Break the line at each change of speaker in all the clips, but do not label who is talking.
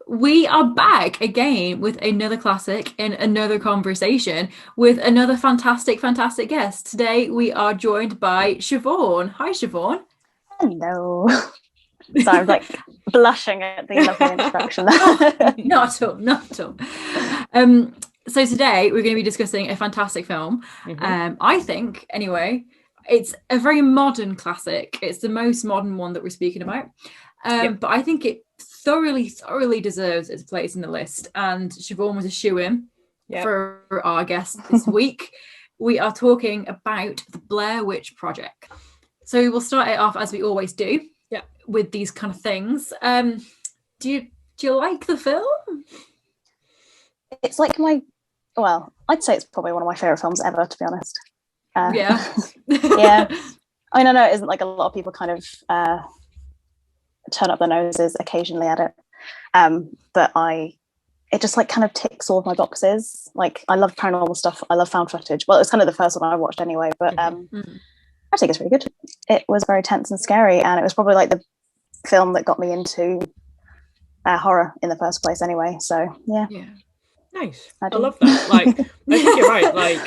We are back again with another classic and another conversation with another fantastic guest. Today we are joined by Siobhan. Hi, Siobhan.
Hello. So I'm like blushing at the lovely introduction.
Not at all. So today we're going to be discussing a fantastic film. I think, anyway, it's a very modern classic. It's the most modern one that we're speaking about. But I think it thoroughly deserves its place in the list. And Siobhan was a shoo-in for our guest this week. We are talking about the Blair Witch Project. So we will start it off as we always do. With these kind of things. Do you like the film?
It's like I'd say it's probably one of my favorite films ever, to be honest. Yeah. I mean, I know it isn't like a lot of people kind of turn up their noses occasionally at it, but it just like kind of ticks all of my boxes. Like, I love paranormal stuff. I love found footage. Well, it was kind of the first one I watched anyway, but I think it's really good. It was very tense and scary, and it was probably like the film that got me into horror in the first place anyway. So yeah.
Nice. I love that. Like, I think you're right. Like,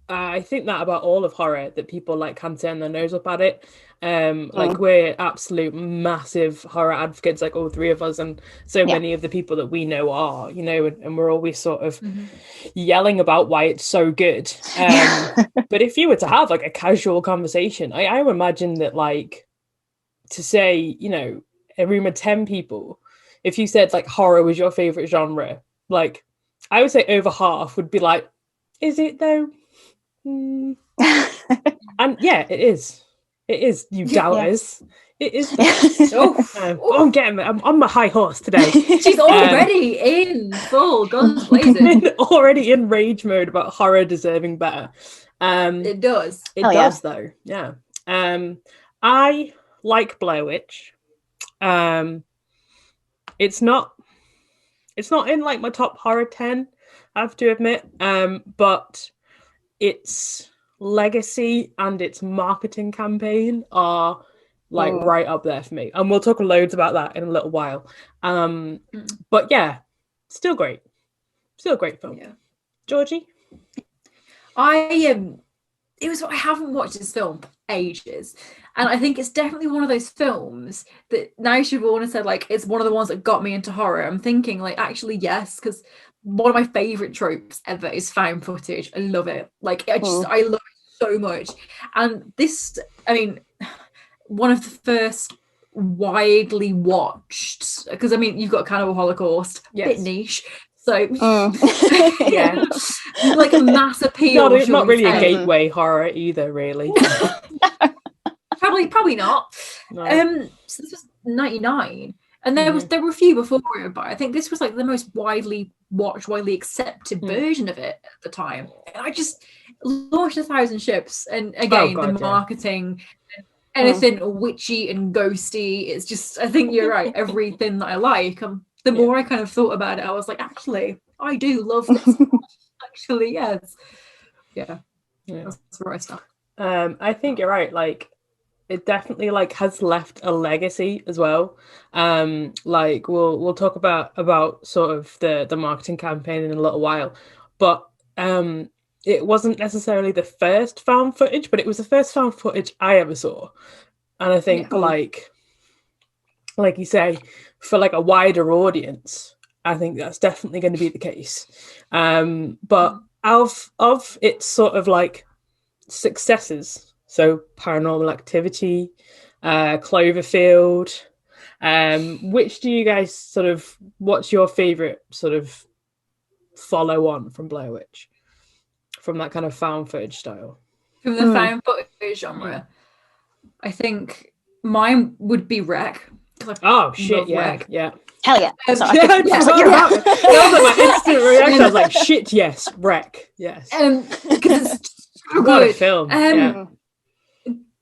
I think that about all of horror, that people like can turn their nose up at it. Like, we're absolute massive horror advocates, like all three of us, and so many of the people that we know are, and we're always sort of yelling about why it's so good. But if you were to have like a casual conversation, I would imagine that, like, to say, a room of 10 people, if you said like horror was your favorite genre, like, I would say over half would be like, is it though? And yeah, it is. It is, you doubters. It is. I'm getting I'm on my high horse today.
She's already in full guns blazing.
Already in rage mode about horror deserving better.
It does.
It does though. Yeah. I like Blair Witch. It's not in like my top horror 10, I have to admit. But its legacy and its marketing campaign are like right up there for me, and we'll talk loads about that in a little while. But yeah, still a great film. Georgie?
I haven't watched this film for ages, and I think it's definitely one of those films that now Siobhan has said, like, it's one of the ones that got me into horror. I'm thinking, like, actually yes, because one of my favorite tropes ever is found footage. I love it. Like, I love it so much. And this, I mean, one of the first widely watched, because I mean, you've got Cannibal Holocaust, bit niche. So like a mass appeal.
Not really a gateway horror either, really.
Probably not. No. So this was 99. And there were a few before it, but I think this was like the most widely watched, widely accepted version of it at the time. And I just launched 1,000 ships, and again, the marketing, anything witchy and ghosty, it's just, I think you're right, everything that I like. The more I kind of thought about it, I was like, actually, I do love this. Actually, yes. Yeah. That's where I start.
I think you're right. Like, it definitely like has left a legacy as well. Like, we'll talk about sort of the marketing campaign in a little while, but it wasn't necessarily the first found footage, but it was the first found footage I ever saw. And I think like you say, for like a wider audience, I think that's definitely going to be the case. But of its sort of like successes, so Paranormal Activity, Cloverfield, which do you guys sort of, what's your favorite sort of follow on from Blair Witch, from that kind of found footage style?
From the found footage genre, I think mine would be Wreck.
Oh shit!
Wreck.
Yeah.
Hell yeah!
That was like my instant reaction. I was like, shit, yes, Wreck, yes.
Because it's so
what
good.
A film.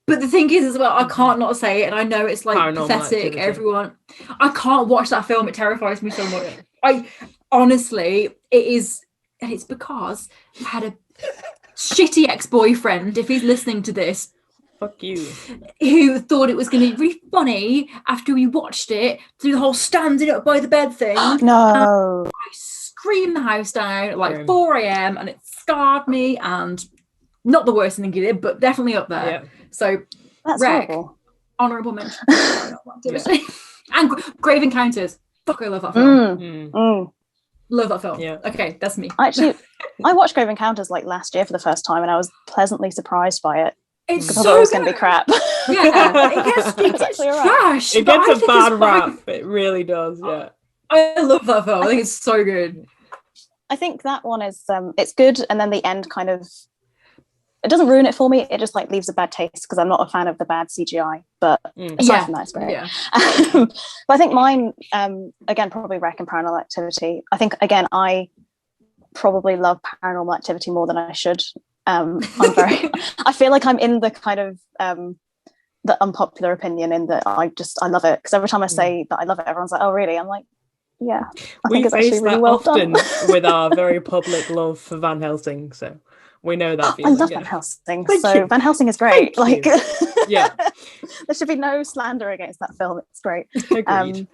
But the thing is, as well, I can't not say it, and I know it's like Paranormal pathetic. Activity. Everyone, I can't watch that film. It terrifies me so much. honestly, it is, and it's because I had a shitty ex-boyfriend, if he's listening to this,
fuck you,
who thought it was going to be really funny after we watched it, through the whole standing up by the bed thing.
No.
I screamed the house down at like 4 a.m. and it scarred me, and not the worst thing he did, but definitely up there.
Yeah.
So
That's
Wreck,
horrible.
honourable mention. And Grave Encounters. Fuck, I love that film. Love that film. Yeah. Okay, that's me.
Actually, I watched Grave Encounters like last year for the first time, and I was pleasantly surprised by it.
It's
because I thought it was going to be crap.
Yeah, it gets trash.
It gets a bad rap. It really does. Yeah.
I love that film. I think it's so good.
I think that one is it's good, and then the end kind of, it doesn't ruin it for me. It just like leaves a bad taste because I'm not a fan of the bad CGI. But aside from that, it's great. Yeah. But I think mine, again, probably Wreck and Paranormal Activity. I think again, I probably love Paranormal Activity more than I should. I'm very. I feel like I'm in the kind of the unpopular opinion in that I love it, because every time I say that I love it, everyone's like, "Oh, really?" I'm like, "Yeah." I think it's actually really well done.
With our very public love for Van Helsing, so we know that.
I love Van Helsing. So Van Helsing is great. Like,
yeah,
there should be no slander against that film. It's great.
Agreed.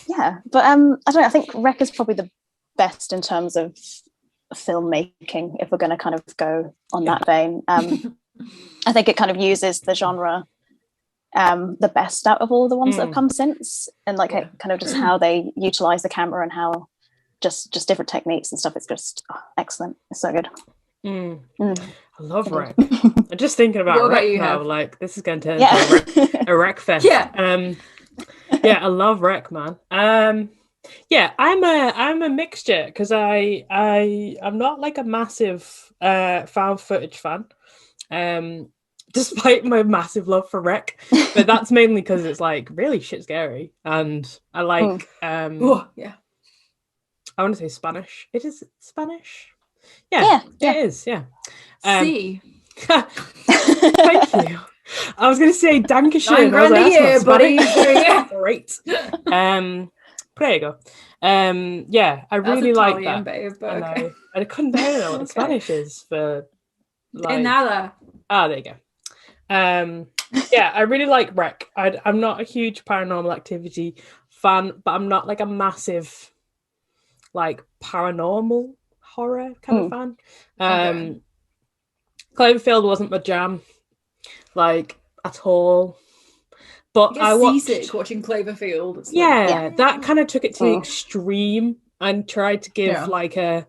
Yeah, but I don't know. I think Wreck is probably the best in terms of filmmaking, if we're going to kind of go on that vein. I think it kind of uses the genre the best out of all the ones that have come since, and like it kind of just how they utilize the camera and how just different techniques and stuff. It's just excellent. It's so good.
I love Wreck. I'm just thinking about Wreck now. Like, this is going to turn into a Wreck fest. Yeah, I love Wreck, man. Yeah, I'm a mixture, because I'm not like a massive found footage fan, despite my massive love for Wreck, but that's mainly because it's like really shit scary, and I like I want to say Spanish. It is Spanish. Yeah. It is. Yeah.
See.
Thank you. I was going to say Dankeschön.
$9 a year, buddy.
Great. There you go. Yeah, I really like that.
Babe,
and I couldn't know what the Spanish is for. Like...
nada.
Ah, there you go. Yeah, I really like Wreck. I'm not a huge Paranormal Activity fan, but I'm not like a massive like paranormal horror kind of fan. Cloverfield wasn't my jam, like at all. But I watched
seasick watching Cloverfield. It's
that kind of took it to the extreme and tried to give like a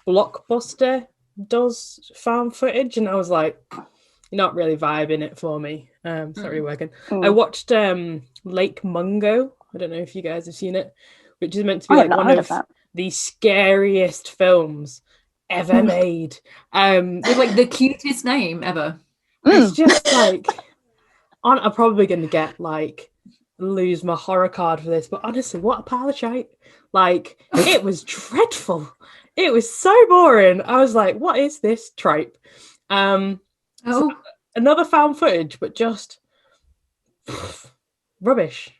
Blockbuster does found footage, and I was like, you're not really vibing it for me. It's not really working. I watched Lake Mungo. I don't know if you guys have seen it, which is meant to be like one of the scariest films ever made.
With like the cutest name ever.
It's just like, I'm probably going to lose my horror card for this, but honestly, what a pile of shite. Like, it was dreadful. It was so boring. I was like, what is this tripe? So another found footage, but just rubbish.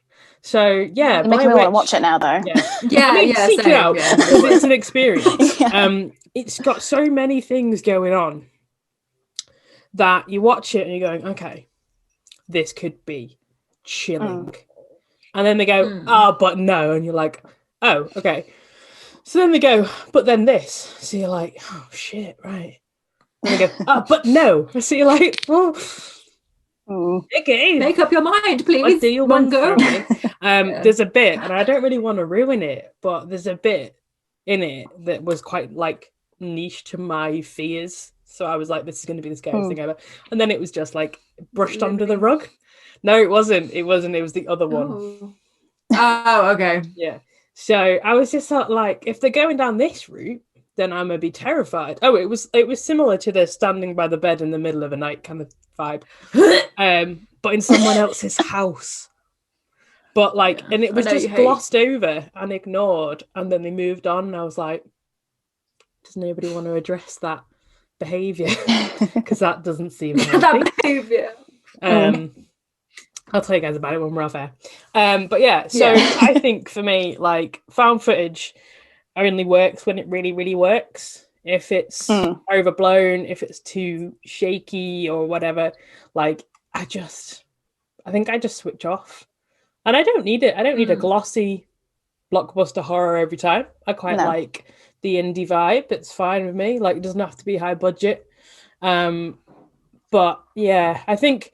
So yeah,
making me want to watch it now, though.
Seek it out, because it's an experience. It's got so many things going on that you watch it and you're going, okay, this could be chilling. And then they go, but no, and you're like, oh, okay. So then they go, but then this. So you're like, oh shit, right. And they go, oh, but no. So you're like, oh. Okay,
make up your mind, please.
What do you want from me? There's a bit, and I don't really want to ruin it, but there's a bit in it that was quite like niche to my fears. So I was like, this is going to be the scariest thing ever. And then it was just like brushed under the rug. No, it wasn't. It was the other one.
Oh, okay.
Yeah. So I was just like, if they're going down this route, then I'm gonna be terrified. Oh, it was similar to the standing by the bed in the middle of the night kind of vibe, but in someone else's house. But like, and it was just glossed over and ignored, and then they moved on. And I was like, does nobody want to address that behaviour? Because that doesn't seem healthy.
That behaviour.
I'll tell you guys about it when we're off air. But yeah, so I think for me, like found footage, only works when it really, really works. If it's overblown, if it's too shaky or whatever, like I think I just switch off. And I don't need it. I don't need a glossy blockbuster horror every time. I quite like the indie vibe. It's fine with me. Like, it doesn't have to be high budget. But yeah, I think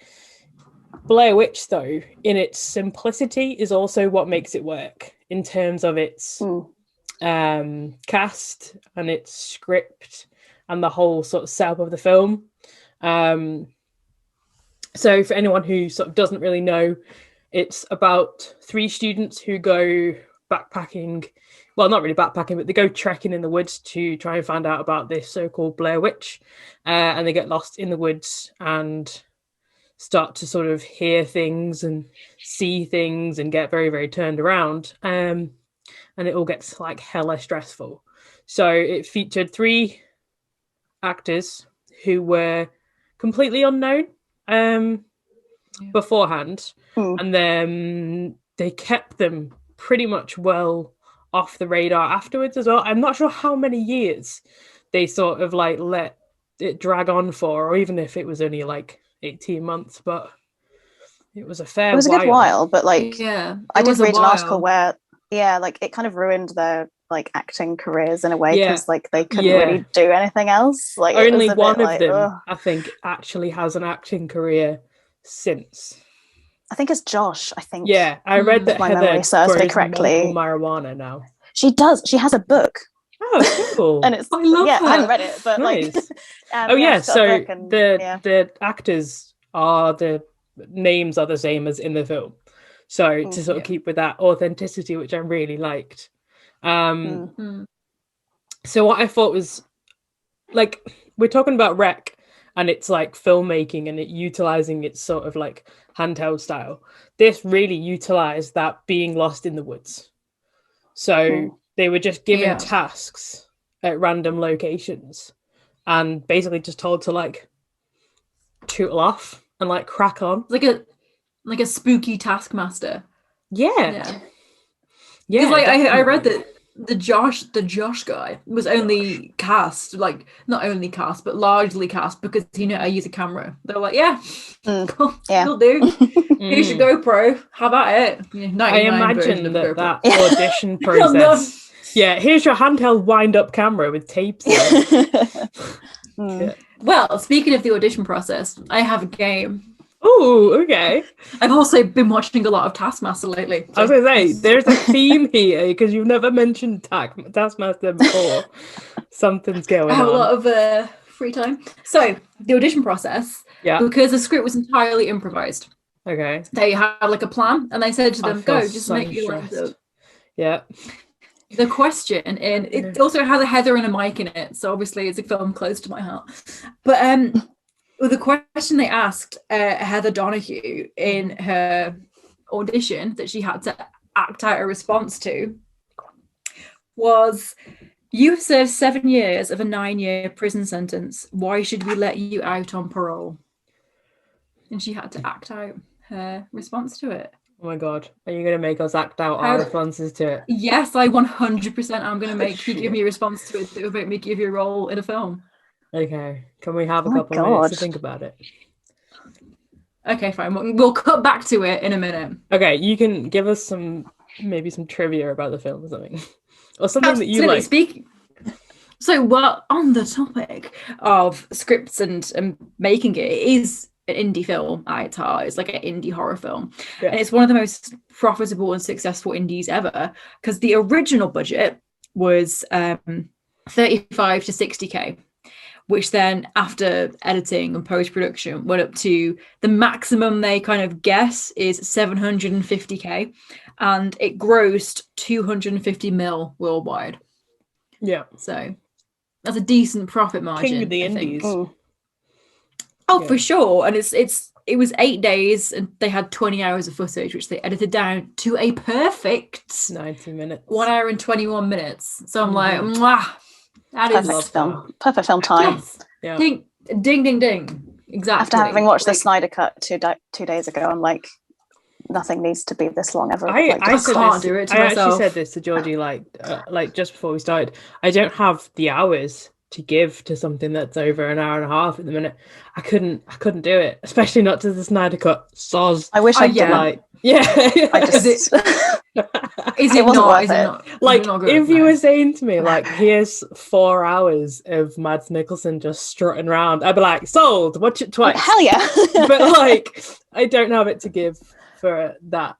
Blair Witch, though, in its simplicity, is also what makes it work in terms of its cast and its script and the whole sort of setup of the film. So for anyone who sort of doesn't really know, it's about 3 students who go backpacking. Well, not really backpacking, but they go trekking in the woods to try and find out about this so-called Blair Witch. And they get lost in the woods and start to sort of hear things and see things and get very, very turned around. And it all gets like hella stressful. So it featured 3 actors who were completely unknown beforehand. And then they kept them pretty much well off the radar afterwards as well. I'm not sure how many years they sort of like let it drag on for, or even if it was only like 18 months, but it was a fair while.
It was a good while, but like
I
did read an article where like it kind of ruined their like acting careers in a way, because like they couldn't really do anything else. Like
only one of them I think actually has an acting career since.
I think it's Josh. I think.
Yeah, I read that
my
Heather
memory serves me correctly.
Marijuana now.
She does. She has a book.
Oh, cool.
And it's
I love that.
I haven't read it, but
nice.
like
So the actors are, the names are the same as in the film. So to sort of keep with that authenticity, which I really liked. So what I thought was, like, we're talking about Rec and it's like filmmaking and it utilizing its sort of like handheld style. This really utilized that being lost in the woods. So they were just given tasks at random locations and basically just told to like tootle off and like crack on.
Like a spooky taskmaster.
Yeah.
Because like I read that the Josh guy was only cast, like not only cast, but largely cast because he knew how to use a camera. They were like, cool, you'll do. Here's your GoPro. How about it?
I imagine that audition process. Here's your handheld wind-up camera with tapes.
Well, speaking of the audition process, I have a game.
Oh, okay.
I've also been watching a lot of Taskmaster lately.
I was going to say, there's a theme here because you've never mentioned Taskmaster before. Something's going on. I have
a lot of free time. So, the audition process, because the script was entirely improvised.
Okay.
They had like a plan and they said to them, go, just make your lines up.
Yeah.
The question, and it also has a Heather and a Mike in it, so obviously it's a film close to my heart. But the question they asked Heather Donahue in her audition that she had to act out a response to was, you have served 7 years of a 9-year prison sentence. Why should we let you out on parole? And she had to act out her response to it.
Oh my God. Are you going to make us act out our responses to it?
Yes, I 100% am going to make you give me a response to it that will make me give you a role in a film.
Okay. Can we have a couple of minutes to think about it?
Okay, fine. We'll cut back to it in a minute.
Okay, you can give us maybe some trivia about the film or something. Or something that you like.
So, well, on the topic of scripts and making it is an indie film at its heart. It's like an indie horror film. Yeah. And it's one of the most profitable and successful indies ever because the original budget was 35 to 60k, which then after editing and post-production went up to the maximum they kind of guess is 750k, and it grossed 250 mil worldwide.
Yeah.
So that's a decent profit margin.
King of the indies.
Oh, yeah. For sure. And it was 8 days and they had 20 hours of footage, which they edited down to a perfect
90 minutes.
1 hour and 21 minutes. So I'm like, mwah, that is
perfect film. Perfect film time.
Yes. Yeah. Ding, ding, ding, ding. Exactly.
After having watched the Snyder Cut 2 days ago, I'm like, nothing needs to be this long ever.
I can't do it to myself.
Actually said this to Georgie like just before we started. I don't have the hours to give to something that's over an hour and a half at the minute. I couldn't do it, especially not to the Snyder Cut. Soz.
I wish I did.
Like, yeah.
I just
is it not? Is it not?
Like,
not good,
if you were saying to me, like, here's 4 hours of Mads Mikkelsen just strutting around, I'd be like, sold, watch it twice.
Hell yeah.
But like, I don't have it to give for that.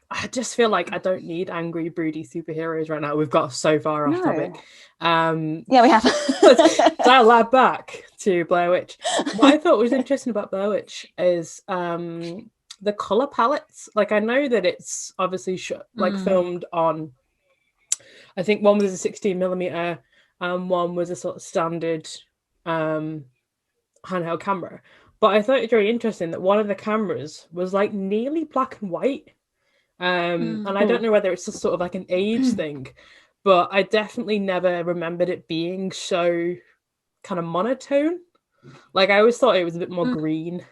I just feel like I don't need angry, broody superheroes right now. We've got so far off topic.
Yeah, we have.
Dial that back to Blair Witch. What I thought was interesting about Blair Witch is the color palettes. Like, I know that it's obviously filmed on, I think one was a 16mm and one was a sort of standard handheld camera. But I thought it was very interesting that one of the cameras was like nearly black and white. And I don't know whether it's just sort of like an age thing, but I definitely never remembered it being so kind of monotone. Like, I always thought it was a bit more green.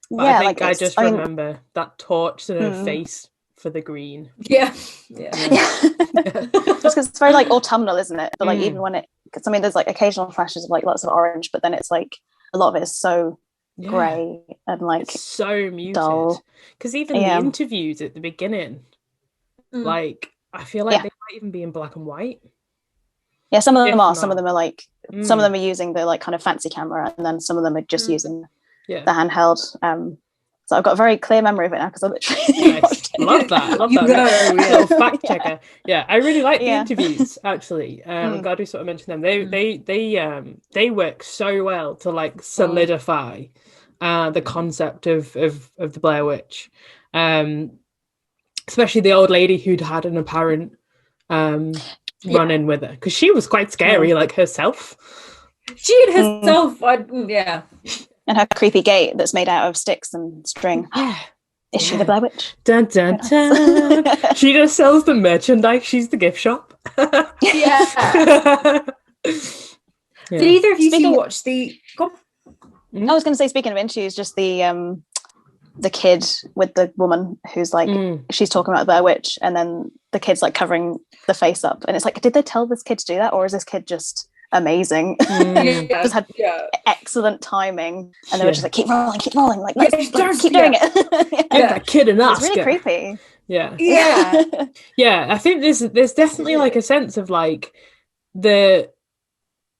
But
yeah,
I think I just remember that torch in her face for the green.
Yeah.
Just because it's very like autumnal, isn't it? But like even when because I mean, there's like occasional flashes of like lots of orange, but then it's like a lot of it is so grey and like
it's so muted.
Dull.
Because even the interviews at the beginning, like, I feel like they might even be in black and white.
Yeah, some of them are. Some of them are like some of them are using the like kind of fancy camera, and then some of them are just using the handheld. So I've got a very clear memory of it now because I literally
love that. Little fact checker. Yeah, I really like the interviews actually. I'm glad we sort of mentioned them. They work so well to like solidify the concept of the Blair Witch. Especially the old lady who'd had an apparent run-in with her, because she was quite scary, like herself.
She and herself,
and her creepy gate that's made out of sticks and string. Is she the Blair Witch?
Dun dun dun. She just sells the merchandise. She's the gift shop.
Did either of you watch the?
I was going to say, speaking of interviews, just the kid with the woman who's like she's talking about Blair Witch, and then the kid's like covering the face up, and it's like, did they tell this kid to do that, or is this kid just amazing? Just had excellent timing, and they were just like, keep rolling, like let's keep doing it.
That kid an Oscar.
It's really creepy.
I think there's definitely like a sense of like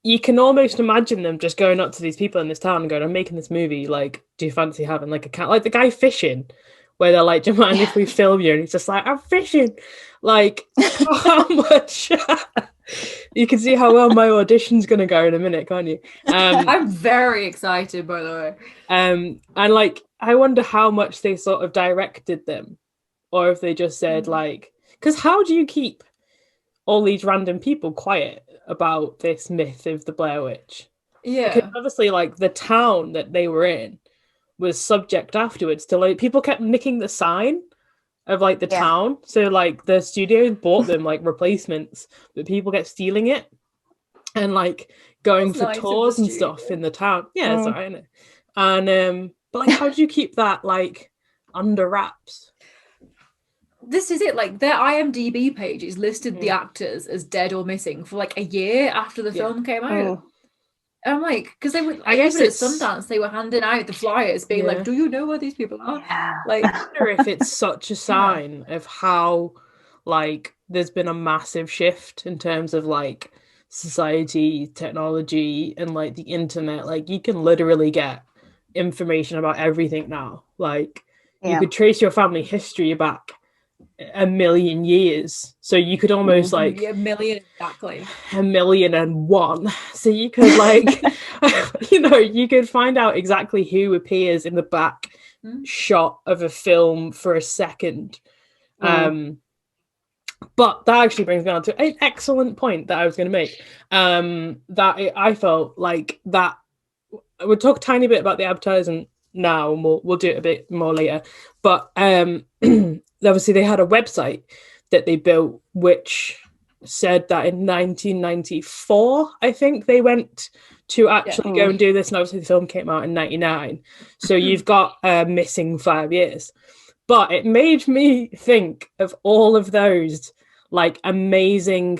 you can almost imagine them just going up to these people in this town and going, I'm making this movie, like, do you fancy having like a cat, like the guy fishing, where they're like, do you mind if we film you? And he's just like, I'm fishing. Like, how much you can see how well my audition's gonna go in a minute, can't you?
I'm very excited, by the way.
And like, I wonder how much they sort of directed them, or if they just said like, because how do you keep all these random people quiet about this myth of the Blair Witch? Because obviously, like, the town that they were in was subject afterwards to like people kept nicking the sign of like the town, so like the studios bought them like replacements, but people kept stealing it and like going for tours and stuff in the town. It's alright, isn't it? And but like, how do you keep that like under wraps?
This is it, like their IMDb page is listed the actors as dead or missing for like a year after the film came out. And I'm like, because they were, I guess at Sundance, they were handing out the flyers being like, do you know where these people are? Like,
I wonder if it's such a sign of how like there's been a massive shift in terms of like society, technology, and like the internet. Like, you can literally get information about everything now. Like, you could trace your family history back 1,000,000 years, so you could almost like
a million, exactly
1,000,001. So you could like you could find out exactly who appears in the back shot of a film for a second. But that actually brings me on to an excellent point that I was going to make, that I felt like that we'll talk a tiny bit about the advertising now, and we'll do it a bit more later, but obviously they had a website that they built which said that in 1994, I think, they went to actually go and do this. And obviously the film came out in 99. So you've got missing 5 years. But it made me think of all of those like amazing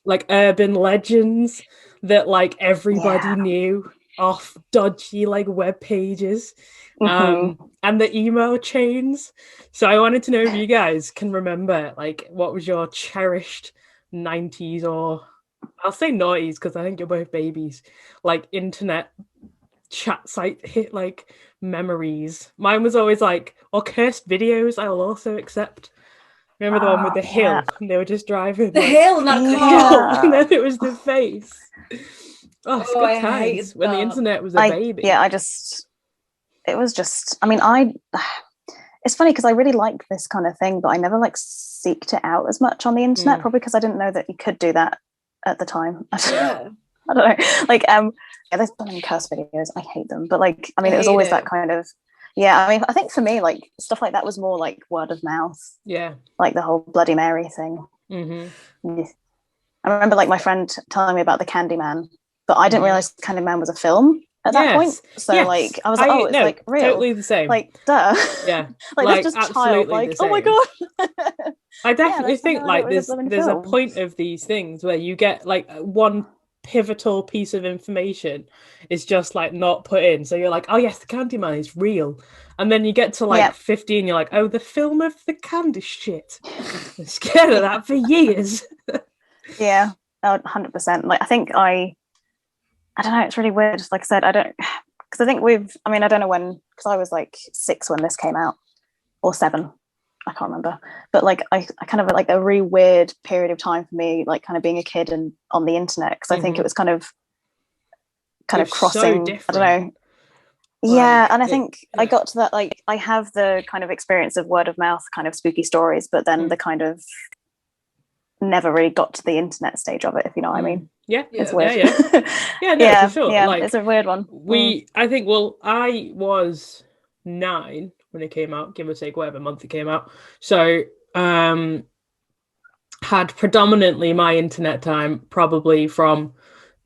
like urban legends that like everybody knew off dodgy like web pages and the email chains. So I wanted to know if you guys can remember like what was your cherished 90s, or I'll say noughties because I think you're both babies, like internet chat site hit like memories. Mine was always like, or cursed videos I'll also accept. Remember the one with the hill and they were just driving
the
like,
hill, not the hill,
and then it was the face. Oh, it's good times when the internet was a baby.
It was just, I mean, it's funny because I really like this kind of thing, but I never like seeked it out as much on the internet, probably because I didn't know that you could do that at the time. I don't know, like there's been cursed videos, I hate them, but like I mean it was always that kind of I mean I think for me like stuff like that was more like word of mouth, like the whole Bloody Mary thing. I remember like my friend telling me about the Candyman, but I didn't realize Candyman was a film at that point, so like I was like, it's like real,
totally the same,
like duh, like that's just child, like oh my god.
I definitely think like there's a point of these things where you get like one pivotal piece of information is just like not put in, so you're like, oh yes, the Candyman is real, and then you get to like 15, you're like, oh, the film of the candy shit, I'm scared of that for years.
100%. Like I think I don't know, it's really weird, like I said, I don't, because I think I don't know when, because I was like 6 when this came out, or 7, I can't remember, but like I kind of like a really weird period of time for me, like kind of being a kid and on the internet, because I think it was kind of crossing, so I don't know, and I think I got to that, like I have the kind of experience of word of mouth kind of spooky stories, but then the kind of never really got to the internet stage of it, if you know what I mean. It's weird.
For sure. Like,
it's a weird one.
I think, I was 9 when it came out, give or take whatever month it came out, so had predominantly my internet time probably from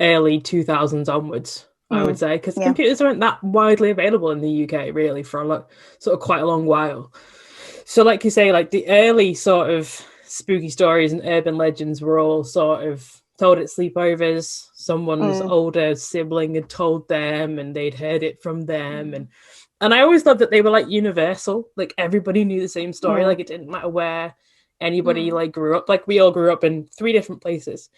early 2000s onwards, I would say, because computers weren't that widely available in the UK really for sort of quite a long while. So like you say, like the early sort of spooky stories and urban legends were all sort of told at sleepovers. Someone's older sibling had told them and they'd heard it from them, and I always loved that they were like universal, like everybody knew the same story, like it didn't matter where anybody like grew up, like we all grew up in 3 different places,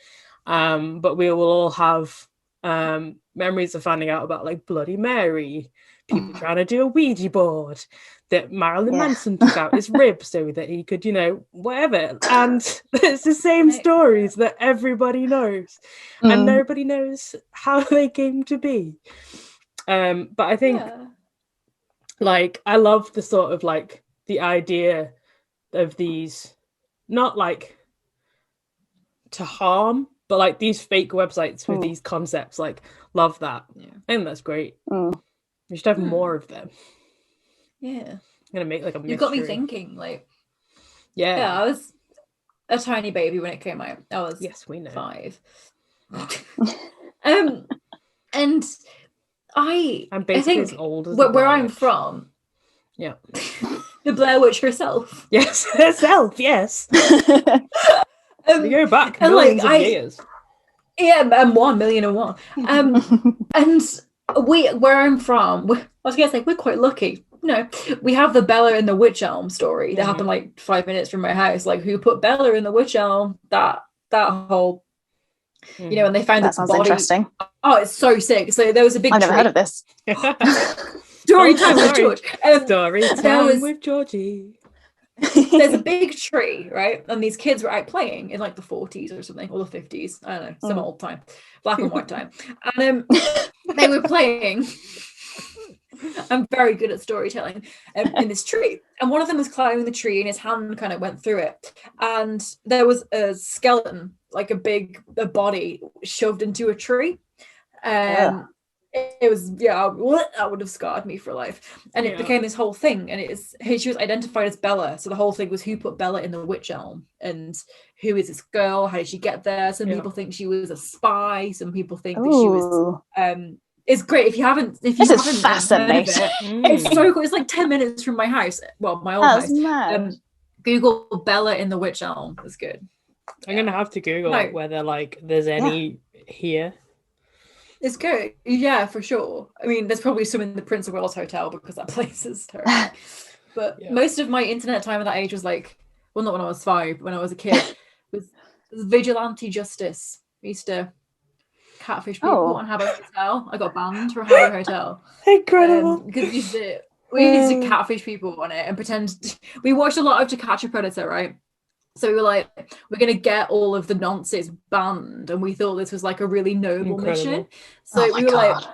but we will all have memories of finding out about like Bloody Mary, people trying to do a Ouija board, that Marilyn Manson took out his rib so that he could, whatever. And it's the same stories that everybody knows, and nobody knows how they came to be. But I think, like, I love the sort of like the idea of these, not like to harm, but like these fake websites with these concepts. Like, love that. I think that's great. We should have more of them.
Yeah,
I'm gonna make like a mystery.
You've got me thinking, like, I was a tiny baby when it came out. I was
we know
5. And
I'm basically
I think
as old as
where I'm from, the Blair Witch herself.
Yes, herself. Yes. We go back millions of years.
Yeah, and 1,000,001. And where I'm from, I was gonna say we're quite lucky. We have the Bella in the Witch Elm story that happened like 5 minutes from my house. Like, who put Bella in the Witch Elm? That whole, and they found
that sounds
body. Interesting. Oh, it's so sick. So there was a big.
I've never heard of this.
Story time with George.
Story time with Georgie.
There's a big tree, right? And these kids were out playing in like the 40s or something, or the 50s. I don't know, some old time, black and white time. And they were playing. I'm very good at storytelling in this tree. And one of them was climbing the tree and his hand kind of went through it. And there was a skeleton, like a body shoved into a tree. it was, that would have scarred me for life. And it became this whole thing, and she was identified as Bella, so the whole thing was who put Bella in the witch elm, and who is this girl, how did she get there? Some people think she was a spy, some people think that she was it's great if you haven't heard of it. It's so cool. It's like 10 minutes from my house, well, my old house. Google Bella in the witch elm. It's good.
I'm gonna have to Google whether like there's any here.
It's good, yeah, for sure. I mean, there's probably some in the Prince of Wales Hotel because that place is terrible. But most of my internet time at that age was like, well, not when I was 5, but when I was a kid, was vigilante justice. We used to catfish people on Habbo Hotel. I got banned from Habbo Hotel.
Incredible.
Because we used to catfish people on it and pretend. We watched a lot of To Catch a Predator, right? So we were like, we're going to get all of the nonsense banned. And we thought this was like a really noble mission. So we were like,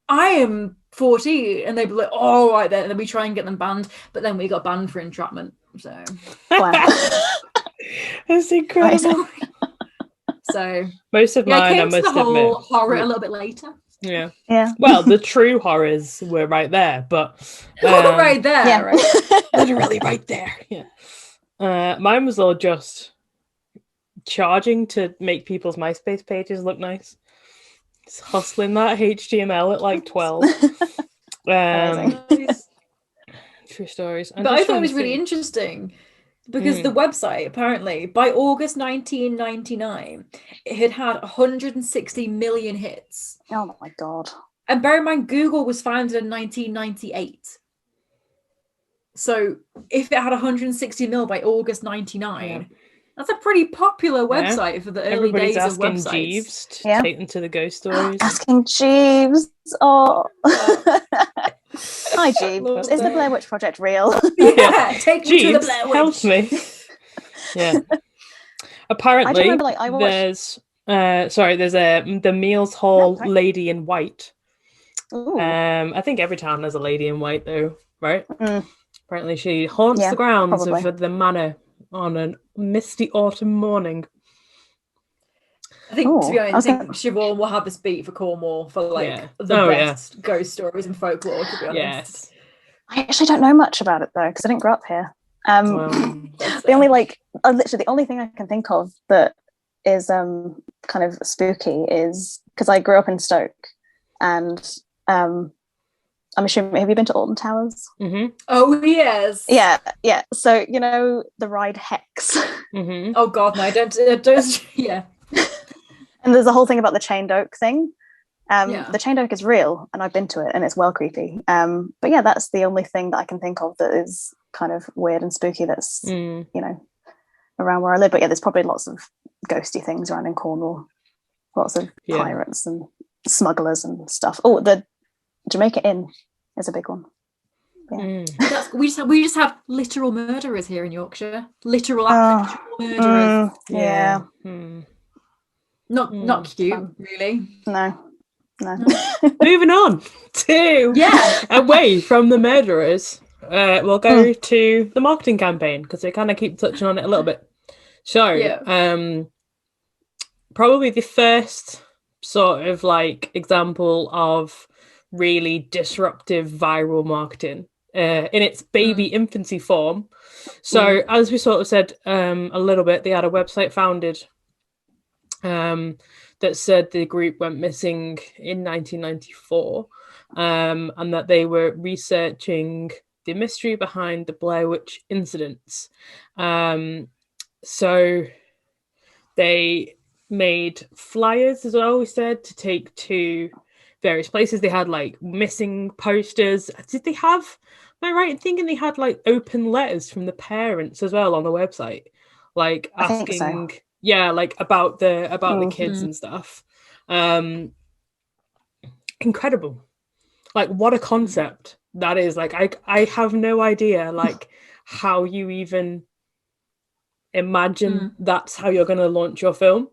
I am 14. And they'd be like, oh, right then. And then we try and get them banned. But then we got banned for entrapment. So.
Wow.
That's incredible.
So.
Most of mine, I must admit.
Horror a little bit later.
Yeah.
Well, the true horrors were right there. But.
Right there. Right?
Literally right there. Yeah. Mine was all just charging to make people's MySpace pages look nice. Just hustling that HTML at like 12. True stories.
But I thought it was really interesting because the website, apparently, by August 1999, it had 160 million hits.
Oh my God.
And bear in mind, Google was founded in 1998. So if it had 160 mil by August 99, that's a pretty popular website for the early days of websites.
Asking Jeeves to take them to the ghost stories.
Asking Jeeves. Oh. Hi, Jeeves. Is the Blair Witch Project real?
Take me to the Blair Witch.
Help me. Yeah. Apparently, I watched... there's the Meals Hall Lady in White.
Ooh.
I think every town has a lady in white, though, right? Apparently, she haunts the grounds of the manor on a misty autumn morning.
I think, to be honest, I think Siobhan will have this beat for Cornwall for like the best ghost stories and folklore, to be honest.
Yes.
I actually don't know much about it though, because I didn't grow up here. The only literally the only thing I can think of that is kind of spooky is because I grew up in Stoke, and I'm assuming, have you been to Alton Towers?
Mm-hmm.
Oh yes.
Yeah. So you know the ride Hex.
Mm-hmm.
Oh God, no! Don't. Yeah.
And there's a whole thing about the chained oak thing. The chained oak is real, and I've been to it, and it's well creepy. But yeah, that's the only thing that I can think of that is kind of weird and spooky. That's you know, around where I live. But yeah, there's probably lots of ghosty things around in Cornwall. Lots of pirates and smugglers and stuff. Oh, the Jamaica Inn is a big one. Yeah.
We just have literal murderers here in Yorkshire. Literal actual murderers. Not cute, really.
No.
Moving on to away from the murderers. We'll go to the marketing campaign because they kind of keep touching on it a little bit. So, probably the first sort of like example of really disruptive viral marketing in its baby infancy form. So as we sort of said a little bit, they had a website founded that said the group went missing in 1994 and that they were researching the mystery behind the Blair Witch incidents. So they made flyers as well, we said, to take to various places. They had like missing posters. Did they have, am I right in thinking they had like open letters from the parents as well on the website, like asking like about the kids and stuff. Incredible. Like what a concept that is. Like I have no idea like how you even imagine that's how you're going to launch your film.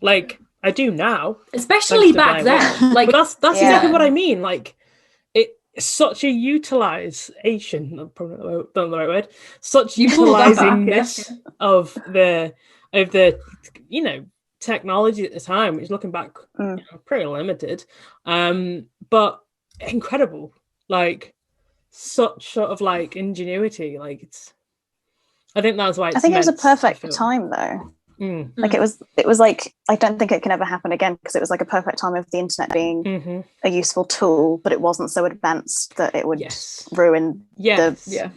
Like I do now,
especially back then. Like,
but that's exactly what I mean. Like, it's such a utilization. Probably not the right word. Such utilizingness of the you know technology at the time, which looking back, pretty limited, but incredible. Like such sort of like ingenuity. Like I think that's why
I think it was a perfect time though. Like it was like, I don't think it can ever happen again, because it was like a perfect time of the internet being a useful tool, but it wasn't so advanced that it would ruin the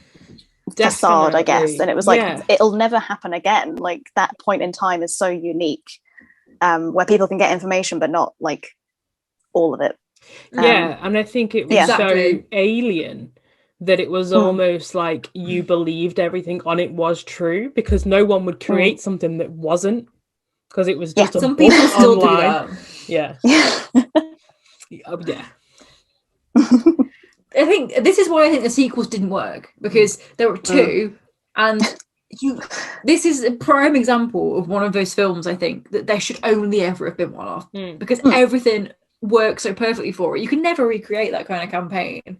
facade, I guess. And it was like, it'll never happen again. Like that point in time is so unique, where people can get information, but not like all of it.
And I think it was so alien that it was almost like you believed everything on it was true, because no one would create something that wasn't, because it was just
some people still do that. I think this is why I think the sequels didn't work, because there were two, and this is a prime example of one of those films, I think, that there should only ever have been one off, because everything works so perfectly for it. You can never recreate that kind of campaign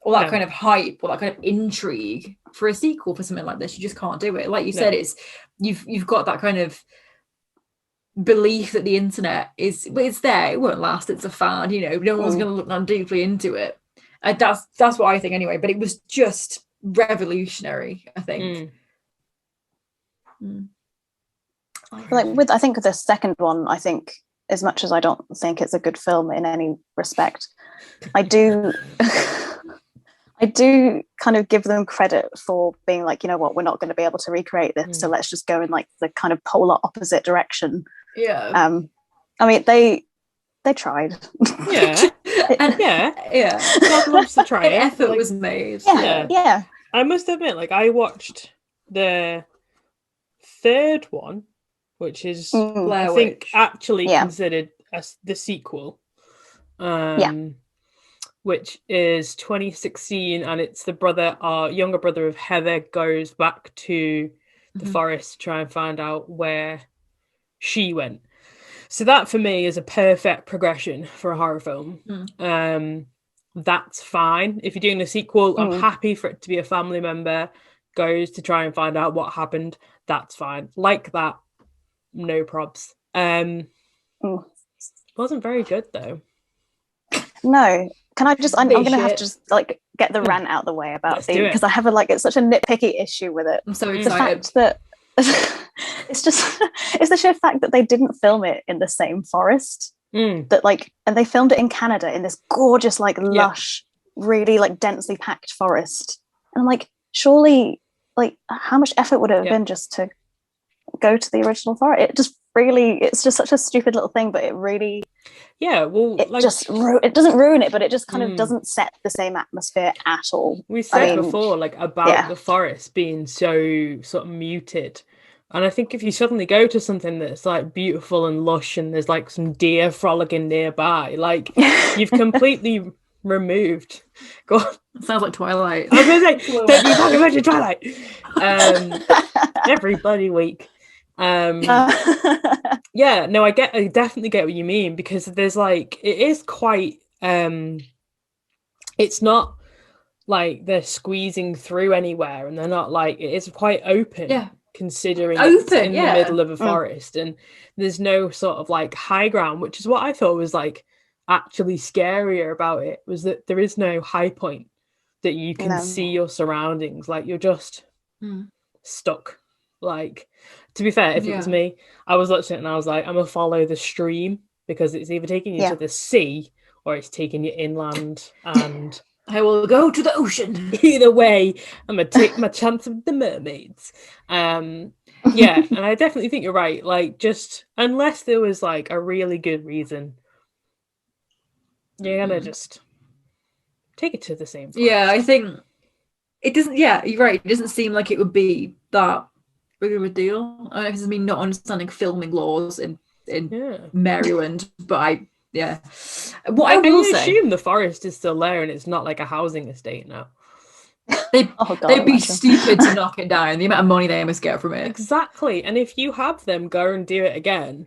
or that kind of hype or that kind of intrigue for a sequel for something like this. You just can't do it. Like you said, it's you've got that kind of belief that the internet is, but it's there, it won't last, it's a fad, you know, no one's going to look that deeply into it. That's what I think anyway, but it was just revolutionary, I think.
I think the second one, I think, as much as I don't think it's a good film in any respect, I do kind of give them credit for being like, you know what, we're not going to be able to recreate this, so let's just go in like the kind of polar opposite direction. I mean, they tried.
God loves to try.
Effort was made.
I must admit, like, I watched the third one, which is
Blair
I think
Witch.
actually considered as the sequel, which is 2016, and it's our younger brother of Heather goes back to the forest to try and find out where she went. So that for me is a perfect progression for a horror film. That's fine. If you're doing a sequel, I'm happy for it to be a family member goes to try and find out what happened. That's fine. Like that, no probs. Wasn't very good though.
No. Can I just? I'm going to have to just like get the rant out the way about it, because I have it's such a nitpicky issue with it.
I'm so excited.
The fact that it's the sheer fact that they didn't film it in the same forest. That like, and they filmed it in Canada in this gorgeous, like lush, really like densely packed forest. And I'm like, surely, like, how much effort would it have been just to go to the original forest? It's just such a stupid little thing, but it really. It doesn't ruin it, but it just kind of doesn't set the same atmosphere at all.
We said before, like, about the forest being so sort of muted, and I think if you suddenly go to something that's like beautiful and lush, and there's like some deer frolicking nearby, like you've completely removed. Go on.
Sounds like Twilight.
I was gonna say, don't you talk about your Twilight. Every bloody week. I definitely get what you mean, because there's like, it is quite it's not like they're squeezing through anywhere, and they're not like, it is quite open, considering it's in the middle of a forest, and there's no sort of like high ground, which is what I thought was like actually scarier about it, was that there is no high point that you can see your surroundings, like you're just stuck. Like, to be fair, if it was me, I was watching it and I was like, I'm gonna follow the stream, because it's either taking you to the sea or it's taking you inland, and
I will go to the ocean.
Either way, I'm gonna take my chance of the mermaids. And I definitely think you're right. Like, just unless there was like a really good reason, you're gonna just take it to the same place.
I think it doesn't. You're right. It doesn't seem like it would be that big of a deal. I know this is me not understanding filming laws in Maryland, but I will say,
assume the forest is still there and it's not like a housing estate now.
They'd be stupid to knock it down. The amount of money they must get from it.
Exactly. And if you have them go and do it again,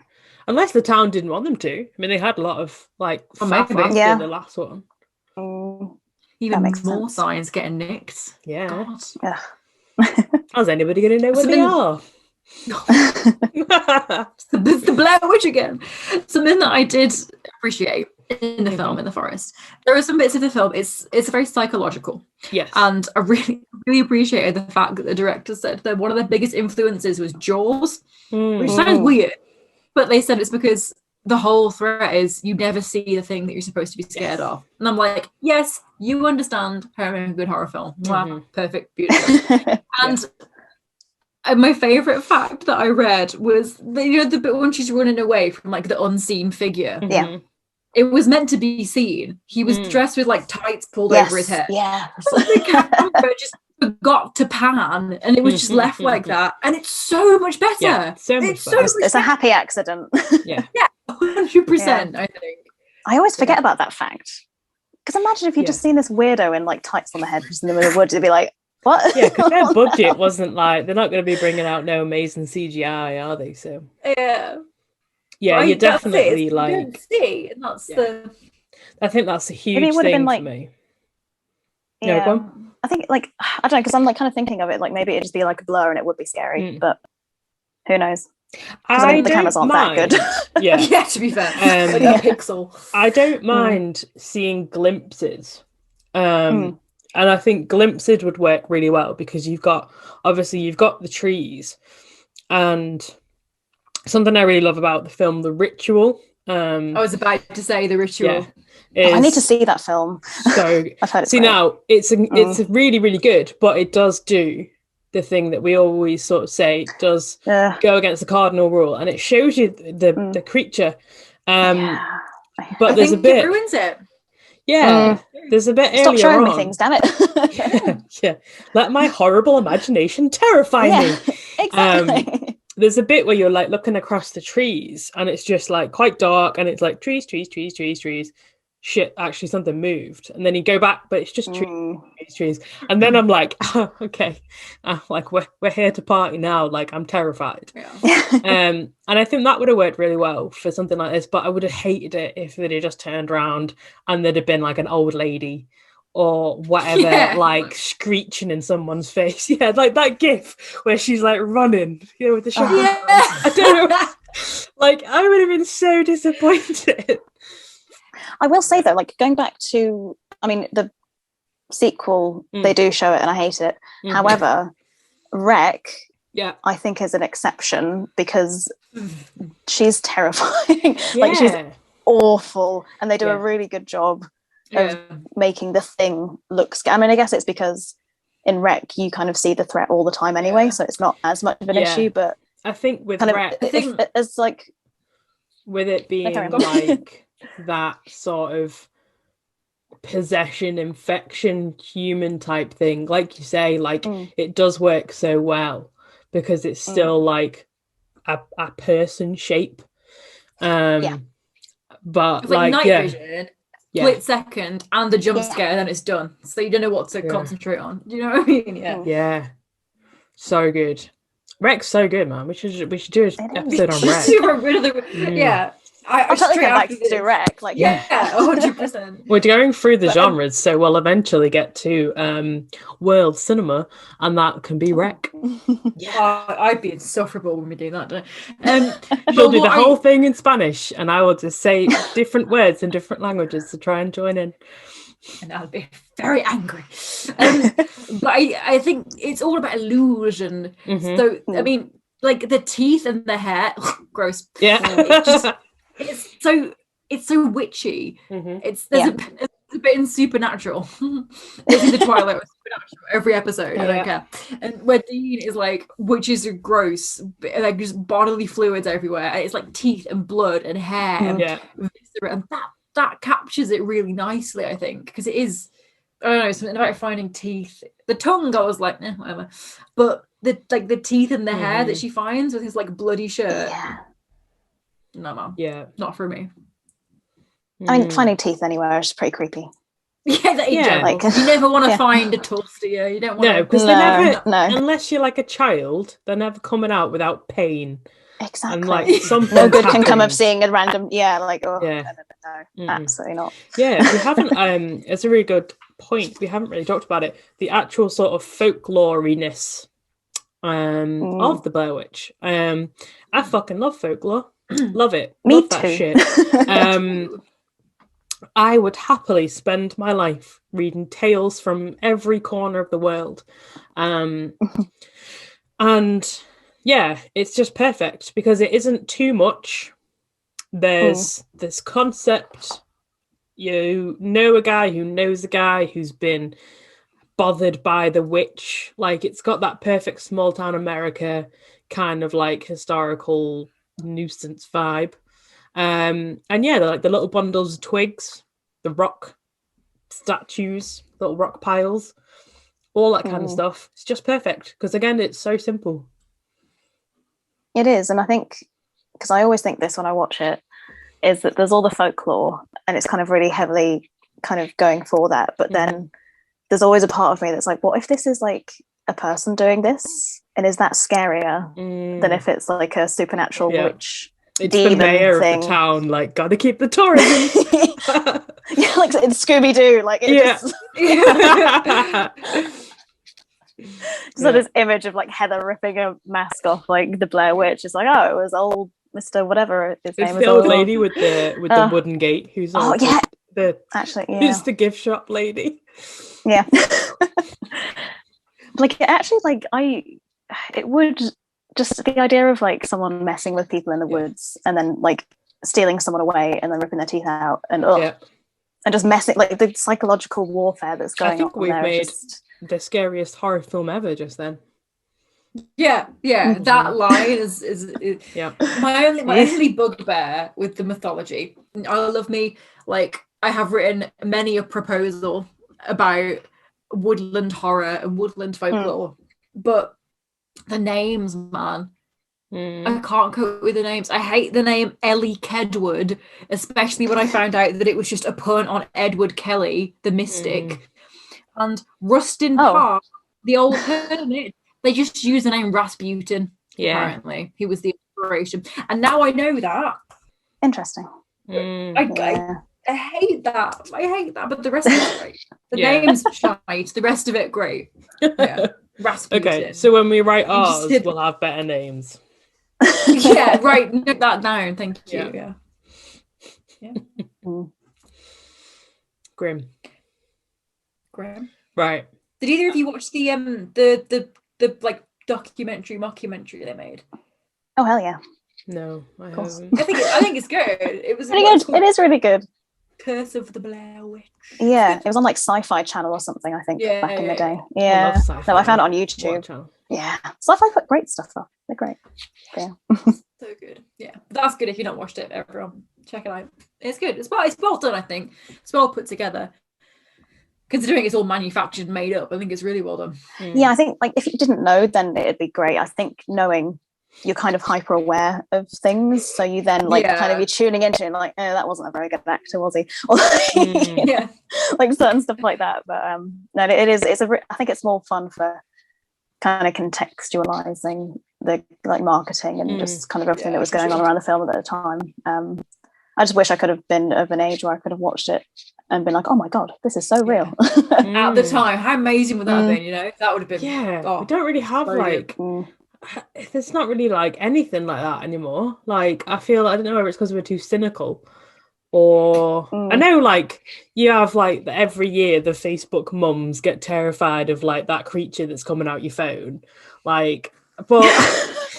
unless the town didn't want them to. I mean, they had a lot of like in the last one.
Even more signs getting nicked.
Yeah.
God.
How's anybody going to know where they are?
It's the Blair Witch again. Something that I did appreciate in the film, in the forest. There are some bits of the film. It's very psychological.
Yes.
And I really appreciated the fact that the director said that one of their biggest influences was Jaws, which sounds weird, but they said it's because the whole threat is you never see the thing that you're supposed to be scared of. And I'm like, yes, you understand how to make a good horror film. Perfect, beautiful. And my favorite fact that I read was the bit when she's running away from like the unseen figure.
Yeah.
It was meant to be seen. He was dressed with like tights pulled over his head.
Yeah.
So the camera just forgot to pan, and it was just left like that. And it's so much better.
Yeah, so much better.
It's a happy accident.
Yeah.
100%. I think.
I always forget about that fact. Because imagine if you'd just seen this weirdo in like tights on the head just in the middle of the woods, it'd be like, what?
Yeah, because their budget wasn't like, they're not going to be bringing out no amazing CGI, are they? So yeah, you're definitely like,
see, and that's the.
I think that's a huge thing for me.
Yeah, go on. I think like I don't know, because I'm like kind of thinking of it like maybe it'd just be like a blur and it would be scary, but who knows? The cameras aren't that good.
Yeah,
to be fair, like a pixel.
I don't mind seeing glimpses, and I think glimpses would work really well because you've got the trees, and something I really love about the film, The Ritual. I
was about to say The Ritual.
I need to see that film.
So
I've heard
see, now it's really, really good, but it does do the thing that we always sort of say does go against the cardinal rule, and it shows you the creature. But there's a bit
it ruins it.
Yeah, there's a bit
Stop
earlier
showing
on.
me things, damn it.
yeah, let my horrible imagination terrify me.
Exactly.
There's a bit where you're like looking across the trees, and it's just like quite dark, and it's like trees. Shit, actually something moved, and then you go back, but it's just trees. And then I'm like, oh, okay, like we're here to party now. Like I'm terrified. And I think that would have worked really well for something like this. But I would have hated it if they'd have just turned around and there'd have been like an old lady or whatever, like screeching in someone's face. Yeah, like that gif where she's like running, with the shotgun. I don't know. Like I would have been so disappointed.
I will say though, like going back to, I mean, the sequel, they do show it and I hate it. However, Wreck, I think is an exception because she's terrifying. Like she's awful, and they do a really good job of making the thing look scary. I mean, I guess it's because in Wreck you kind of see the threat all the time anyway, so it's not as much of an issue. But
I think with
kind
Wreck,
it's like
with it being like that sort of possession, infection, human type thing, like you say, like it does work so well because it's still like a person shape. But
it's like night vision, split second, and the jump scare, and then it's done. So you don't know what to concentrate on. Do you know what I mean? Yeah. So good. Wreck's so good, man. We should do an episode on Wreck.
I'll totally go back to Wreck. Like
100%.
We're going through the genres, so we'll eventually get to world cinema, and that can be Wreck.
I'd be insufferable when we do that.
She'll do the whole thing in Spanish, and I will just say different words in different languages to try and join in.
And I'll be very angry. But I think it's all about illusion. So I mean, like the teeth and the hair, gross.
Yeah.
It's so witchy. There's a bit in Supernatural. This is the Twilight of Supernatural every episode. I don't care. And where Dean is like, witches are gross, like just bodily fluids everywhere. It's like teeth and blood and hair and viscera, and that captures it really nicely, I think, because it is, I don't know, something about finding teeth. The tongue, I was like, whatever, but the teeth and the hair that she finds with his like bloody shirt. No, not for me.
I mean, finding teeth anywhere is pretty creepy.
Like you never want to find a tooth, do you? You don't want to.
Because they never, unless you're like a child, they're never coming out without pain.
Exactly.
And like something
no good can come of seeing a random, no, absolutely not.
Yeah, we haven't. It's a really good point. We haven't really talked about it. The actual sort of folklore-iness of the Blair Witch. I fucking love folklore. Love it.
Me
Love
too.
that shit. I would happily spend my life reading tales from every corner of the world. And yeah, it's just perfect because it isn't too much. There's this concept. You know a guy who knows a guy who's been bothered by the witch. Like, it's got that perfect small town America kind of like historical nuisance vibe. And yeah, they're like the little bundles of twigs, the rock statues, little rock piles, all that kind of stuff. It's just perfect because, again, it's so simple.
It is. And I think, because I always think this when I watch it, is that there's all the folklore and it's kind of really heavily kind of going for that. But then there's always a part of me that's like, what if this is like a person doing this? And is that scarier than if it's like a supernatural witch?
It's the mayor of the town, like, gotta keep the tourism.
Yeah, like in Scooby-Doo, like just so this image of like Heather ripping a mask off, like the Blair Witch. It's like, oh, it was old Mr. whatever his name is.
It's the old lady with the wooden gate who's who's the gift shop lady.
Yeah. Like, actually, like it would just the idea of like someone messing with people in the woods and then like stealing someone away and then ripping their teeth out and just messing, like the psychological warfare that's going on. I think
we've made the scariest horror film ever just then.
That line is my only bugbear with the mythology. I love me, like, I have written many a proposal about woodland horror and woodland folklore, but the names, man, I can't cope with the names. I hate the name Ellie Kedwood, especially when I found out that it was just a pun on Edward Kelly, the mystic, and Rustin Park, the old hermit. They just use the name Rasputin. Apparently, he was the inspiration, and now I know that.
Interesting.
I hate that. But the rest of it great. The name's shite. The rest of it great. Yeah. Rasputin.
Okay, so when we write ours, we'll have better names.
Yeah, right. Note that down. Thank you. Yeah.
Grim.
Right. Did either of you watch the like documentary mockumentary they made?
Oh hell yeah.
No, I haven't.
I think it's good. It was
really good. It is really good.
Curse of the Blair Witch.
Yeah, it was on like Sci-Fi Channel or something, I think, back in the day. Yeah. I love I found it on YouTube. Yeah. Sci-Fi put great stuff up. They're great. Yeah.
So good. Yeah. But that's good if you've not watched it, everyone. Check it out. It's good. It's well done, I think. It's well put together. Considering it's all manufactured and made up, I think it's really well done.
Yeah, I think like if you didn't know, then it'd be great. I think knowing, you're kind of hyper aware of things, so you then like kind of you're tuning into it and like, oh, that wasn't a very good actor, was he? Or like, like certain stuff like that. But no, it is. I think it's more fun for kind of contextualizing the like marketing and just kind of everything that was going on around the film at the time. I just wish I could have been of an age where I could have watched it and been like, oh my god, this is so real.
At the time, how amazing would that have been? You know, that would have been.
We don't really have like. There's not really like anything like that anymore. Like, I feel, I don't know whether it's because we're too cynical or I know like you have like every year the Facebook mums get terrified of like that creature that's coming out your phone, like, but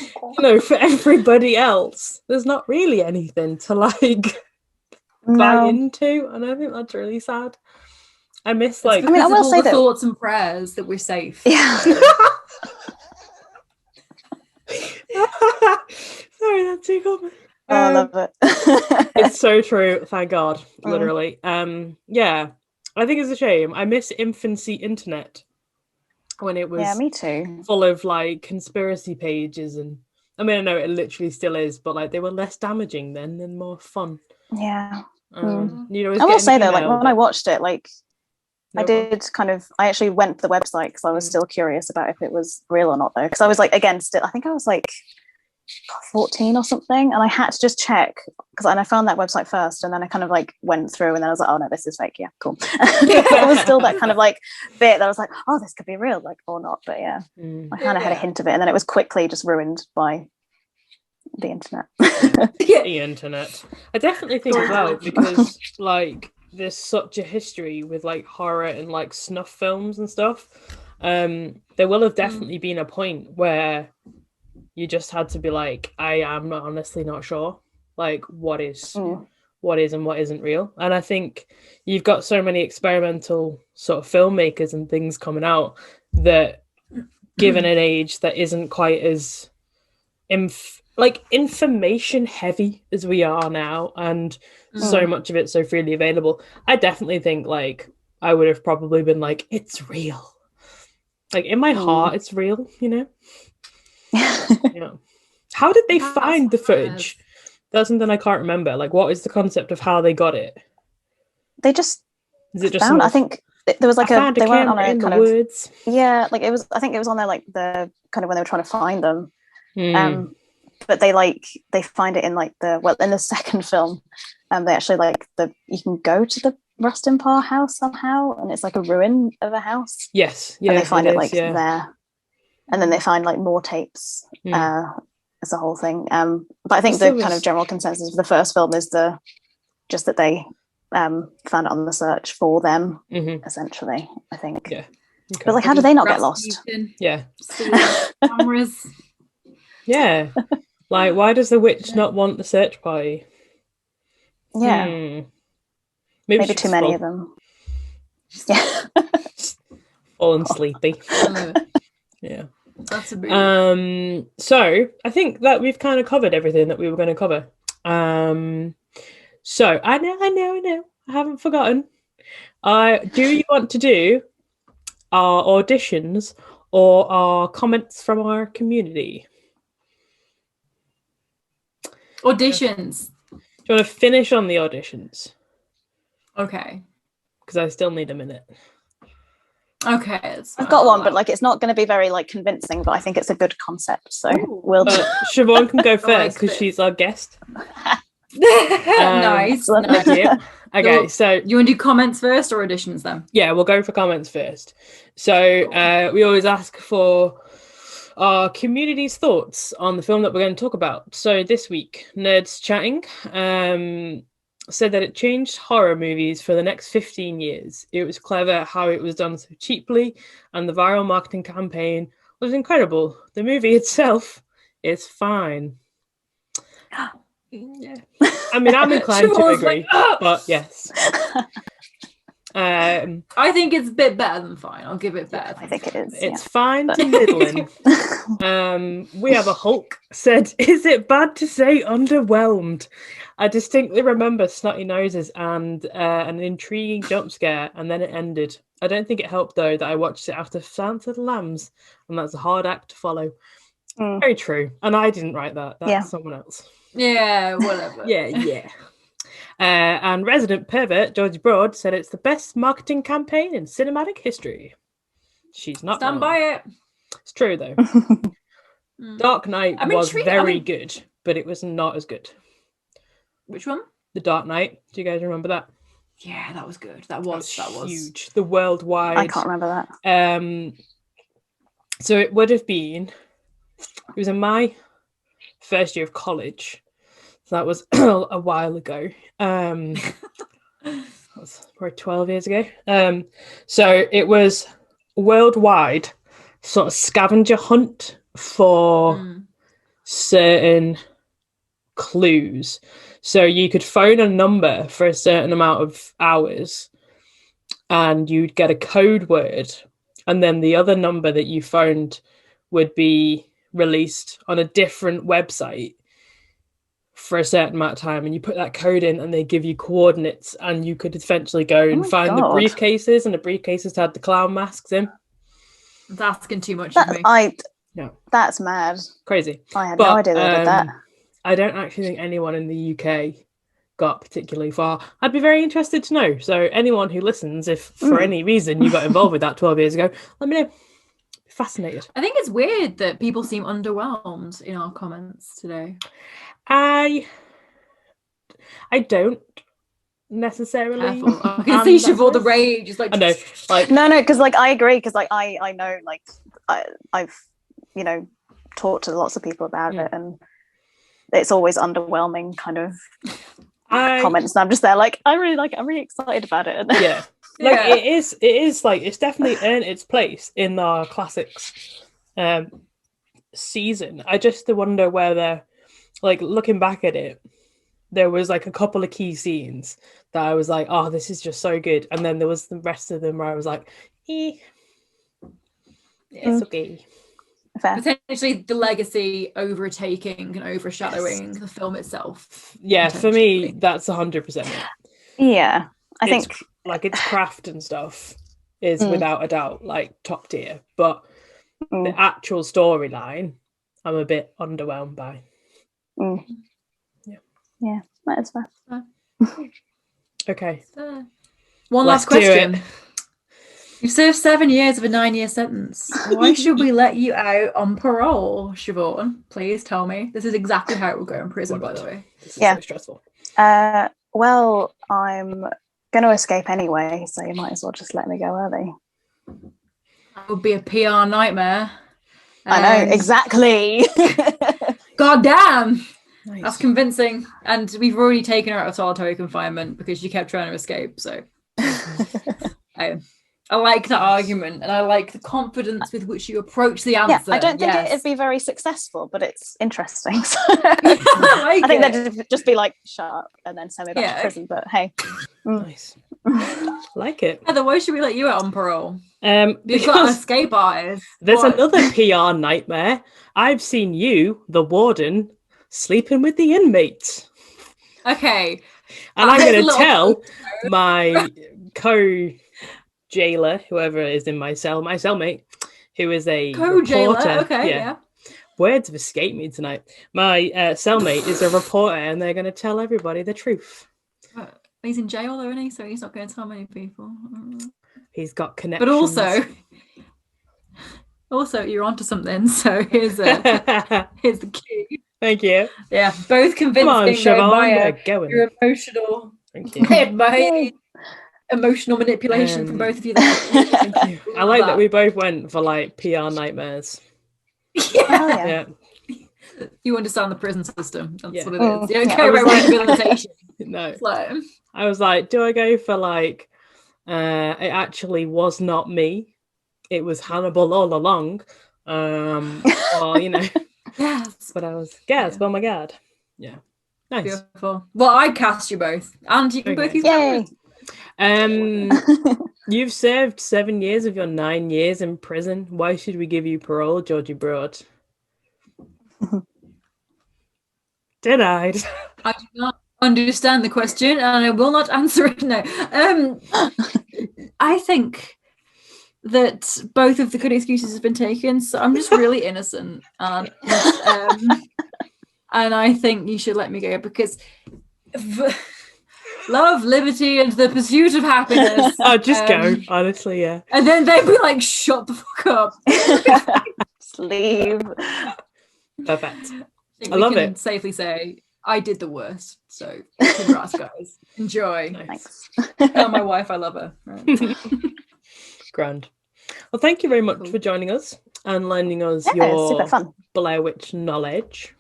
you know, for everybody else there's not really anything to like buy into, and I think that's really sad. I miss like,
I mean, I will say the thoughts and prayers that we're safe.
Sorry, that's too common.
I love it.
It's so true, thank God, literally. Yeah, I think it's a shame. I miss infancy internet when it was
me too,
full of like conspiracy pages, and I mean, I know it literally still is, but like they were less damaging then and more fun.
Yeah.
You know,
I will say though, like when I watched it, like I actually went to the website because I was still curious about if it was real or not though, because I was like, again, still I think I was like 14 or something, and I had to just check because I found that website first, and then I kind of like went through, and then I was like, oh no, this is fake. Yeah, cool. It was still that kind of like bit that I was like, oh, this could be real, like, or not. But yeah, I kind of had a hint of it, and then it was quickly just ruined by the internet.
The internet. I definitely think as well, because like there's such a history with like horror and like snuff films and stuff. There will have definitely been a point where you just had to be like, I am honestly not sure, like what is and what isn't real. And I think you've got so many experimental sort of filmmakers and things coming out that, given an age that isn't quite as information heavy as we are now, and so much of it so freely available, I definitely think like I would have probably been like, it's real. Like in my heart, it's real, you know? Yeah. How did they find the footage? That's something I can't remember. Like, what is the concept of how they got it?
They just
is it just
found, I think there was like they weren't on a kind of
woods.
Yeah, like I think it was on there like the kind of when they were trying to find them. But they find it in like in the second film, they actually like you can go to the Rustin Parr house somehow, and it's like a ruin of a house.
Yes, yeah,
and they find it there, and then they find like more tapes. It's the whole thing. But I think the kind of general consensus of the first film is just that they found it on the search for them, essentially. I think. Yeah. Okay. But like, how did they not get lost?
Yeah.
Cameras.
Yeah. Like, why does the witch not want the search party?
Yeah. Maybe too many of them. Yeah.
Fallen sleepy. Yeah.
That's a bit.
So I think that we've kind of covered everything that we were going to cover. So I know. I haven't forgotten. Do you want to do our auditions or our comments from our community?
Auditions.
Do you want to finish on the auditions?
Okay.
Because I still need a minute.
Okay.
I've got one, but like it's not going to be very like convincing, but I think it's a good concept. So
Siobhan can go first because she's our guest.
Nice.
Okay, so
you want to do comments first or auditions then?
Yeah, we'll go for comments first. So we always ask for our community's thoughts on the film that we're going to talk about. So this week, Nerds Chatting said that it changed horror movies for the next 15 years. It was clever how it was done so cheaply, and the viral marketing campaign was incredible. The movie itself is fine. Yeah. I mean, I'm inclined to agree, but yes.
I think it's a bit better than fine. I'll give it better.
I think it is.
It's fine to middling. We have a Hulk said, "Is it bad to say underwhelmed? I distinctly remember snotty noses and an intriguing jump scare, and then it ended. I don't think it helped though that I watched it after Silence of the Lambs, and that's a hard act to follow." Very true. And I didn't write that. That's someone else.
Yeah, whatever.
Yeah. And resident pervert Georgie Broad said it's the best marketing campaign in cinematic history. She's not
stand by it.
It's true though. Dark Knight was very good, but it was not as good.
Which one?
The Dark Knight. Do you guys remember that?
Yeah, that was good. That was
huge. The worldwide.
I can't remember that.
So it would have been. It was in my first year of college. So that was a while ago. That was probably 12 years ago. So it was worldwide sort of scavenger hunt for certain clues. So you could phone a number for a certain amount of hours and you'd get a code word. And then the other number that you phoned would be released on a different website for a certain amount of time, and you put that code in and they give you coordinates, and you could eventually go and find the briefcases, and the briefcases had the clown masks in.
That's asking too much of me.
That's mad.
Crazy.
I had no idea they did that.
I don't actually think anyone in the UK got particularly far. I'd be very interested to know. So anyone who listens, if for any reason you got involved with that 12 years ago, let me know. fascinated.
I think it's weird that people seem underwhelmed in our comments today.
I don't necessarily.
I can see Siobhan the rage. It's like,
I know, like
no, because like I agree, because like I know, like I've talked to lots of people about it, and it's always underwhelming kind of comments. And I'm just there like I'm really excited about it.
Yeah. Like it is like it's definitely earned its place in our classics season. I just wonder whether, like, looking back at it, there was like a couple of key scenes that I was like, oh, this is just so good, and then there was the rest of them where I was like, it's okay.
Fair.
Potentially the legacy overtaking and overshadowing the film itself.
Yeah, for me, that's 100%.
Yeah, I think
like its craft and stuff is without a doubt like top tier, but the actual storyline I'm a bit underwhelmed by.
Yeah, that is fair.
Okay,
one last question. You served 7 years of a 9-year sentence. Why should we let you out on parole, Siobhan? Please tell me. This is exactly how it will go in prison, by the way.
This is so stressful.
Well, I'm going to escape anyway, so you might as well just let me go early.
That would be a PR nightmare.
I know, exactly.
God damn.
Nice.
That's convincing. And we've already taken her out of solitary confinement because she kept trying to escape. So I like that argument, and I like the confidence with which you approach the answer.
Yeah, I don't think it'd be very successful, but it's interesting. So I think they'd just be like, shut up, and then send me back to prison. But hey.
Nice. Like it.
Heather, why should we let you out on parole? You've got escape eyes.
There's another PR nightmare. I've seen you, the warden, sleeping with the inmates.
Okay.
And I'm going to tell my co-jailer, whoever is in my cellmate, who is a reporter.
Okay, yeah.
Words have escaped me tonight. My cellmate is a reporter, and they're going to tell everybody the truth.
He's in jail though, isn't he? So he's not going to tell many people.
He's got connections.
But also you're onto something. So here's the key.
Thank you.
Yeah, both convincing. Come on,
Siobhan, going.
Your emotional.
Thank you.
My emotional manipulation from both of you there.
Thank you. I like that we both went for like PR nightmares.
Yeah. You understand the prison system. That's what it is. You don't care about rehabilitation.
No. I was like, do I go for like it actually was not me, it was Hannibal all along, or
yes,
but I was oh my god, nice,
beautiful. Well, I'd cast you both, and you can both use
You've served 7 years of your 9 years in prison. Why should we give you parole, Georgie Broad? Denied.
I do not understand the question, and I will not answer it. No. I think that both of the good excuses have been taken, so I'm just really innocent, and I think you should let me go because love, liberty, and the pursuit of happiness.
Oh, just go, honestly, yeah.
And then they'd be like, shut the fuck up.
Just leave.
Perfect.
I love it. Safely say I did the worst. So congrats, guys. Enjoy.
Thanks.
Tell my wife I love her. Right.
Grand. Well, thank you very much for joining us and lending us your
super fun
Blair Witch knowledge.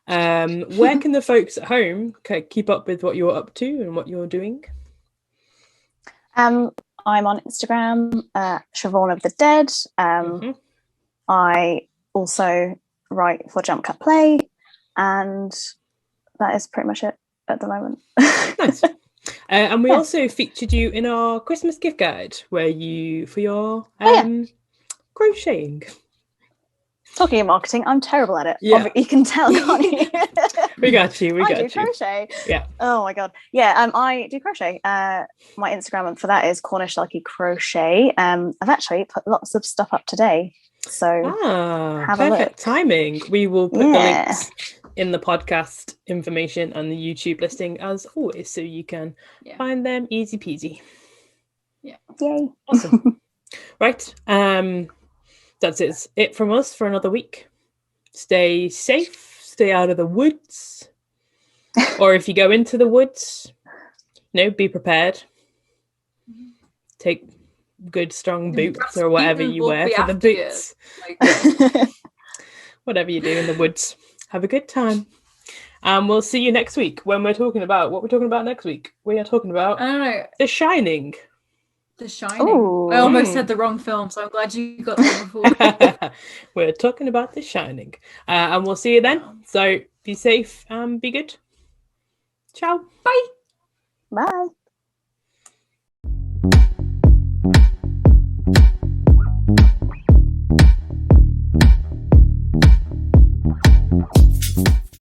Where can the folks at home keep up with what you're up to and what you're doing?
I'm on Instagram, Siobhan of the Dead. I also write for JumpCut Play, and that is pretty much it at the moment.
Nice. And we also featured you in our Christmas gift guide for your crocheting.
Talking of marketing, I'm terrible at it. Yeah. You can tell, can't you?
We got you.
I do crochet.
Yeah.
Oh my god. Yeah. I do crochet. My Instagram for that is Cornish Lucky Crochet. I've actually put lots of stuff up today. So have a look.
Perfect timing. We will put the links in the podcast information and the YouTube listing as always, so you can find them easy peasy.
Yeah.
Yay.
Awesome. Right. that's it from us for another week. Stay safe, stay out of the woods. Or if you go into the woods, be prepared. Take good strong boots or whatever you wear for the boots. Whatever you do in the woods. Have a good time. And we'll see you next week when we're talking about what we're talking about next week. We are talking about
I don't know.
The Shining.
The Shining. Ooh. I almost said the wrong film, so I'm glad you got that before.
We're talking about The Shining. And we'll see you then. So be safe and be good. Ciao.
Bye.
Bye.